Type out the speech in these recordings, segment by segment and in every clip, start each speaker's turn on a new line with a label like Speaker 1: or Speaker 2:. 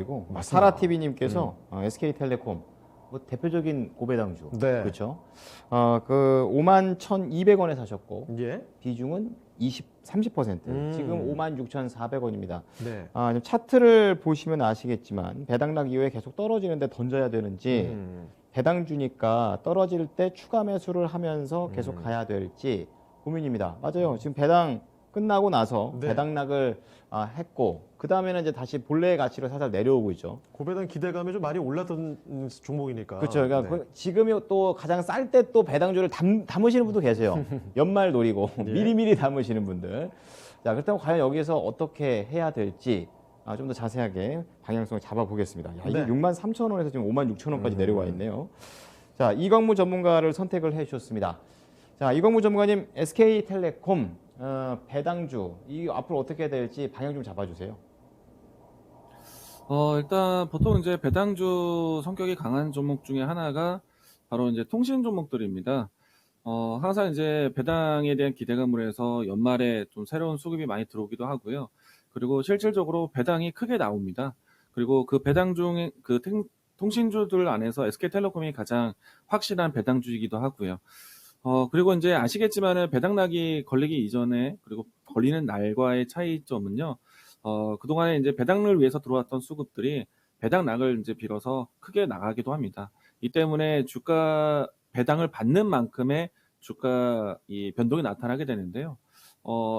Speaker 1: 말씀하시고
Speaker 2: 맞습니다.
Speaker 1: 사라TV님께서 SK텔레콤 뭐 대표적인 고배당주
Speaker 2: 네.
Speaker 1: 그렇죠. 그 51,200원에 사셨고
Speaker 2: 예.
Speaker 1: 비중은 30%. 지금 56,400원입니다.
Speaker 2: 네.
Speaker 1: 좀 차트를 보시면 아시겠지만 배당락 이후에 계속 떨어지는데 던져야 되는지 배당주니까 떨어질 때 추가 매수를 하면서 계속 가야 될지 고민입니다. 맞아요. 지금 배당 끝나고 나서
Speaker 2: 네.
Speaker 1: 배당락을 했고 그 다음에는 이제 다시 본래의 가치로 살짝 내려오고 있죠.
Speaker 2: 고배당 기대감이 좀 많이 올랐던 종목이니까.
Speaker 1: 그렇죠. 그러니까
Speaker 2: 네.
Speaker 1: 지금이 또 가장 쌀 때 또 배당주를 담으시는 분도 계세요. 연말 노리고
Speaker 2: 예.
Speaker 1: 미리미리 담으시는 분들. 자, 그렇다면 과연 여기서 어떻게 해야 될지 좀 더 자세하게 방향성을 잡아보겠습니다. 야, 이게
Speaker 2: 네.
Speaker 1: 63,000원에서 지금 56,000원까지 내려와 있네요. 자, 이광무 전문가를 선택을 해주셨습니다. 자, 이광무 전문가님, SK텔레콤 배당주 이 앞으로 어떻게 될지 방향 좀 잡아주세요.
Speaker 3: 일단 보통 이제 배당주 성격이 강한 종목 중에 하나가 바로 이제 통신 종목들입니다. 항상 이제 배당에 대한 기대감으로 해서 연말에 좀 새로운 수급이 많이 들어오기도 하고요. 그리고 실질적으로 배당이 크게 나옵니다. 그리고 그 배당 중에 그 통신주들 안에서 SK텔레콤이 가장 확실한 배당주이기도 하고요. 그리고 이제 아시겠지만은 배당락이 걸리기 이전에 그리고 걸리는 날과의 차이점은요. 그동안에 이제 배당을 위해서 들어왔던 수급들이 배당락을 이제 빌어서 크게 나가기도 합니다. 이 때문에 주가 배당을 받는 만큼의 주가 이 변동이 나타나게 되는데요.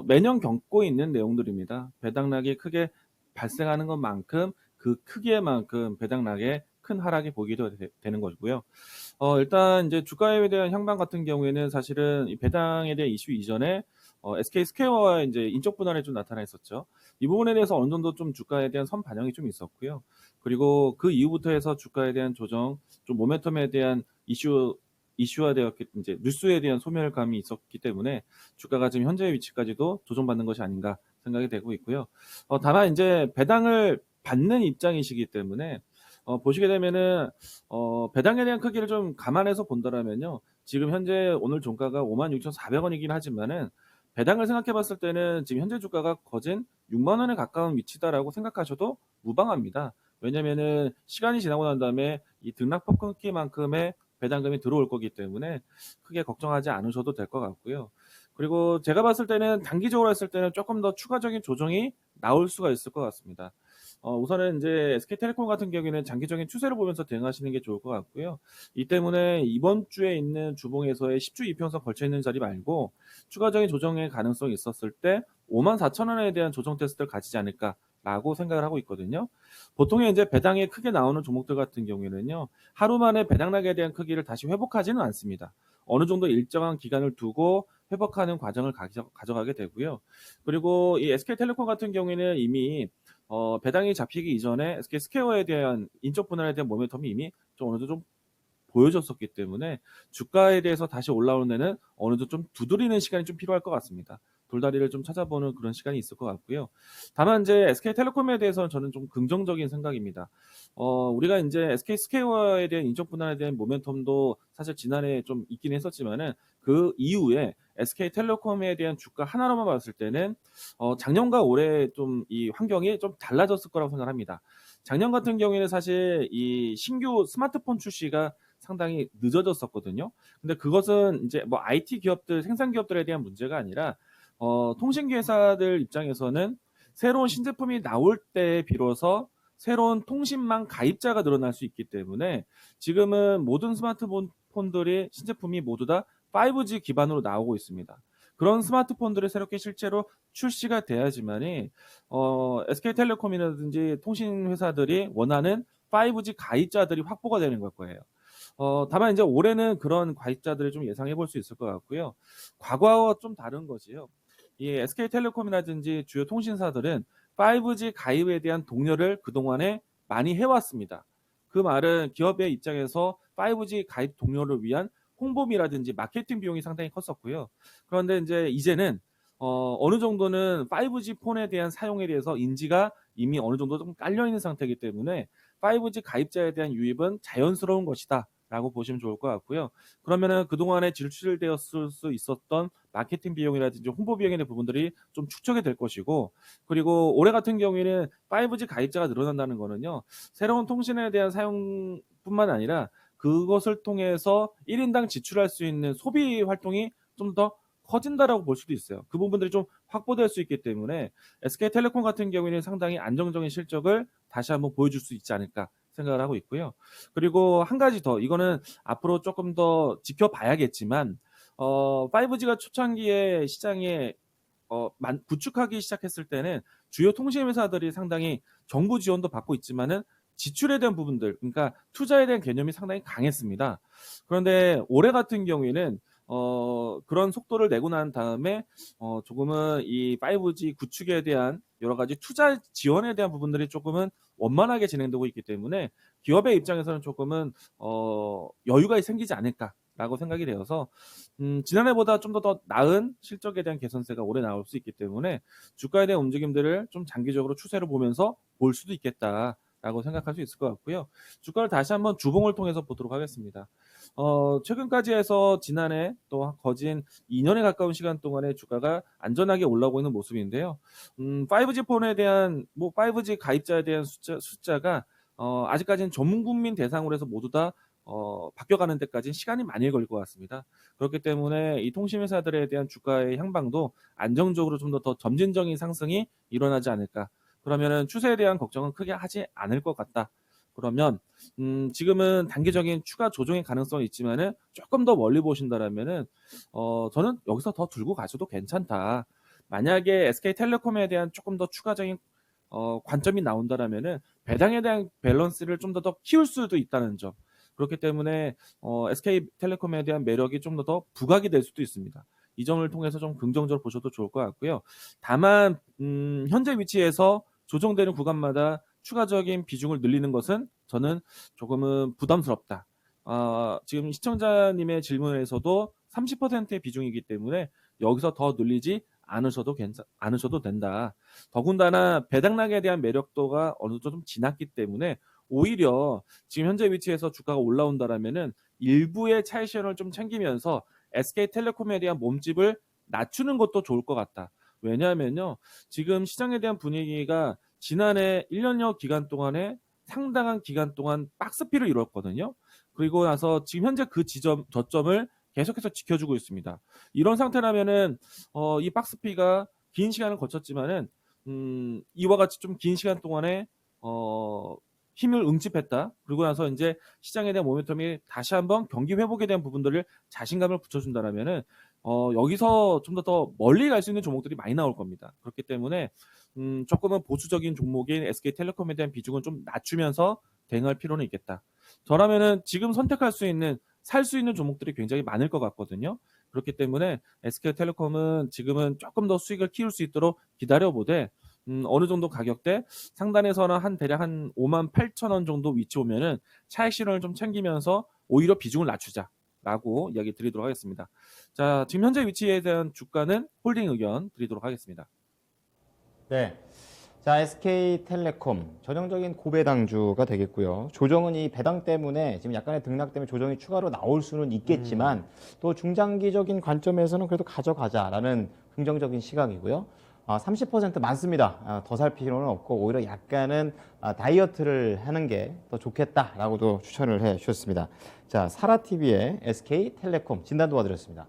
Speaker 3: 매년 겪고 있는 내용들입니다. 배당락이 크게 발생하는 것만큼 그 크기에만큼 배당락에 큰 하락이 보이기도 되는 거고요. 일단 이제 주가에 대한 향방 같은 경우에는 사실은 이 배당에 대한 이슈 이전에 SK 스퀘어와 이제 인적 분할이 좀 나타나 있었죠. 이 부분에 대해서 어느 정도 좀 주가에 대한 선 반영이 좀 있었고요. 그리고 그 이후부터 해서 주가에 대한 조정, 좀 모멘텀에 대한 이슈화되었기 이제 뉴스에 대한 소멸감이 있었기 때문에 주가가 지금 현재의 위치까지도 조정받는 것이 아닌가 생각이 되고 있고요. 다만 이제 배당을 받는 입장이시기 때문에 보시게 되면은 배당에 대한 크기를 좀 감안해서 본다라면요. 지금 현재 오늘 종가가 56,400원이긴 하지만은 배당을 생각해 봤을 때는 지금 현재 주가가 거진 6만 원에 가까운 위치다라고 생각하셔도 무방합니다. 왜냐면은 시간이 지나고 난 다음에 이 등락폭 끊기만큼의 배당금이 들어올 거기 때문에 크게 걱정하지 않으셔도 될 것 같고요. 그리고 제가 봤을 때는 단기적으로 했을 때는 조금 더 추가적인 조정이 나올 수가 있을 것 같습니다. 우선은 이제 SK텔레콤 같은 경우에는 장기적인 추세를 보면서 대응하시는 게 좋을 것 같고요. 이 때문에 이번 주에 있는 주봉에서의 10주 이평선 걸쳐 있는 자리 말고 추가적인 조정의 가능성이 있었을 때 54,000원에 대한 조정 테스트를 가지지 않을까라고 생각을 하고 있거든요. 보통의 이제 배당이 크게 나오는 종목들 같은 경우에는요. 하루 만에 배당락에 대한 크기를 다시 회복하지는 않습니다. 어느 정도 일정한 기간을 두고 회복하는 과정을 가져가게 되고요. 그리고 이 SK텔레콤 같은 경우에는 이미 배당이 잡히기 이전에 SK 스퀘어에 대한 인적 분할에 대한 모멘텀이 이미 좀 어느 정도 좀 보여줬었기 때문에 주가에 대해서 다시 올라오는 데는 어느 정도 좀 두드리는 시간이 좀 필요할 것 같습니다. 돌다리를 좀 찾아보는 그런 시간이 있을 것 같고요. 다만 이제 SK텔레콤에 대해서는 저는 좀 긍정적인 생각입니다. 우리가 이제 SK 스퀘어에 대한 인적 분할에 대한 모멘텀도 사실 지난해 좀 있긴 했었지만은 그 이후에 SK텔레콤에 대한 주가 하나로만 봤을 때는 작년과 올해 좀 이 환경이 좀 달라졌을 거라고 생각합니다. 작년 같은 경우에는 사실 이 신규 스마트폰 출시가 상당히 늦어졌었거든요. 근데 그것은 이제 뭐 IT 기업들, 생산 기업들에 대한 문제가 아니라 통신기 회사들 입장에서는 새로운 신제품이 나올 때 비로소 새로운 통신망 가입자가 늘어날 수 있기 때문에 지금은 모든 스마트폰들이 신제품이 모두 다 5G 기반으로 나오고 있습니다. 그런 스마트폰들이 새롭게 실제로 출시가 돼야지만이 SK텔레콤이라든지 통신 회사들이 원하는 5G 가입자들이 확보가 되는 걸 거예요. 다만 이제 올해는 그런 가입자들을 좀 예상해 볼 수 있을 것 같고요. 과거와 좀 다른 거지요. 이 SK텔레콤이라든지 주요 통신사들은 5G 가입에 대한 독려를 그동안에 많이 해왔습니다. 그 말은 기업의 입장에서 5G 가입 독려를 위한 홍보비라든지 마케팅 비용이 상당히 컸었고요. 그런데 이제는 어느 정도는 5G 폰에 대한 사용에 대해서 인지가 이미 어느 정도 좀 깔려 있는 상태이기 때문에 5G 가입자에 대한 유입은 자연스러운 것이다 라고 보시면 좋을 것 같고요. 그러면은 그동안에 지출되었을 수 있었던 마케팅 비용이라든지 홍보 비용에 대한 부분들이 좀 축적이 될 것이고, 그리고 올해 같은 경우에는 5G 가입자가 늘어난다는 거는요, 새로운 통신에 대한 사용뿐만 아니라 그것을 통해서 1인당 지출할 수 있는 소비 활동이 좀 더 커진다라고 볼 수도 있어요. 그 부분들이 좀 확보될 수 있기 때문에 SK텔레콤 같은 경우에는 상당히 안정적인 실적을 다시 한번 보여줄 수 있지 않을까 생각을 하고 있고요. 그리고 한 가지 더, 이거는 앞으로 조금 더 지켜봐야겠지만 5G가 초창기에 시장에 구축하기 시작했을 때는 주요 통신 회사들이 상당히 정부 지원도 받고 있지만은 지출에 대한 부분들, 그러니까 투자에 대한 개념이 상당히 강했습니다. 그런데 올해 같은 경우에는 그런 속도를 내고 난 다음에 조금은 이 5G 구축에 대한 여러 가지 투자 지원에 대한 부분들이 조금은 원만하게 진행되고 있기 때문에 기업의 입장에서는 조금은 여유가 생기지 않을까라고 생각이 되어서 지난해보다 좀 더 나은 실적에 대한 개선세가 올해 나올 수 있기 때문에 주가에 대한 움직임들을 좀 장기적으로 추세를 보면서 볼 수도 있겠다라고 생각할 수 있을 것 같고요. 주가를 다시 한번 주봉을 통해서 보도록 하겠습니다. 최근까지 해서 지난해 또 거진 2년에 가까운 시간 동안에 주가가 안전하게 올라오고 있는 모습인데요. 5G 폰에 대한 5G 가입자에 대한 숫자가 아직까지는 전 국민 대상으로 해서 모두 다 바뀌어가는 데까지는 시간이 많이 걸릴 것 같습니다. 그렇기 때문에 이 통신회사들에 대한 주가의 향방도 안정적으로 좀 더 점진적인 상승이 일어나지 않을까. 그러면은 추세에 대한 걱정은 크게 하지 않을 것 같다. 그러면 지금은 단기적인 추가 조정의 가능성이 있지만은 조금 더 멀리 보신다라면은 저는 여기서 더 들고 가셔도 괜찮다. 만약에 SK텔레콤에 대한 조금 더 추가적인 관점이 나온다라면은 배당에 대한 밸런스를 좀 더 키울 수도 있다는 점. 그렇기 때문에 SK텔레콤에 대한 매력이 좀 더 부각이 될 수도 있습니다. 이 점을 통해서 좀 긍정적으로 보셔도 좋을 것 같고요. 다만 현재 위치에서 조정되는 구간마다 추가적인 비중을 늘리는 것은 저는 조금은 부담스럽다. 지금 시청자님의 질문에서도 30%의 비중이기 때문에 여기서 더 늘리지 않으셔도 된다. 더군다나 배당락에 대한 매력도가 어느 정도 좀 지났기 때문에 오히려 지금 현재 위치에서 주가가 올라온다라면은 일부의 차익 실현을 좀 챙기면서 SK텔레콤에 대한 몸집을 낮추는 것도 좋을 것 같다. 왜냐하면요, 지금 시장에 대한 분위기가 지난해 1년여 기간 동안에 상당한 기간 동안 박스피를 이뤘거든요. 그리고 나서 지금 현재 그 저점을 계속해서 지켜주고 있습니다. 이런 상태라면은 이 박스피가 긴 시간을 거쳤지만은 이와 같이 좀 긴 시간 동안에 힘을 응집했다. 그리고 나서 이제 시장에 대한 모멘텀이 다시 한번 경기 회복에 대한 부분들을 자신감을 붙여준다라면은 여기서 좀 더 멀리 갈 수 있는 종목들이 많이 나올 겁니다. 그렇기 때문에 조금은 보수적인 종목인 SK텔레콤에 대한 비중은 좀 낮추면서 대응할 필요는 있겠다. 저라면은 지금 선택할 수 있는 살 수 있는 종목들이 굉장히 많을 것 같거든요. 그렇기 때문에 SK텔레콤은 지금은 조금 더 수익을 키울 수 있도록 기다려보되 어느 정도 가격대 상단에서는 대략 한 58,000원 정도 위치 오면은 차익 실현을 좀 챙기면서 오히려 비중을 낮추자라고 이야기 드리도록 하겠습니다. 자, 지금 현재 위치에 대한 주가는 홀딩 의견 드리도록 하겠습니다.
Speaker 1: 네. 자, SK텔레콤 전형적인 고배당주가 되겠고요. 조정은 이 배당 때문에 지금 약간의 등락 때문에 조정이 추가로 나올 수는 있겠지만 또 중장기적인 관점에서는 그래도 가져가자라는 긍정적인 시각이고요. 30% 많습니다. 더 살 필요는 없고 오히려 약간은 다이어트를 하는 게 더 좋겠다라고도 추천을 해 주셨습니다. 자, 사라TV의 SK텔레콤 진단 도와드렸습니다.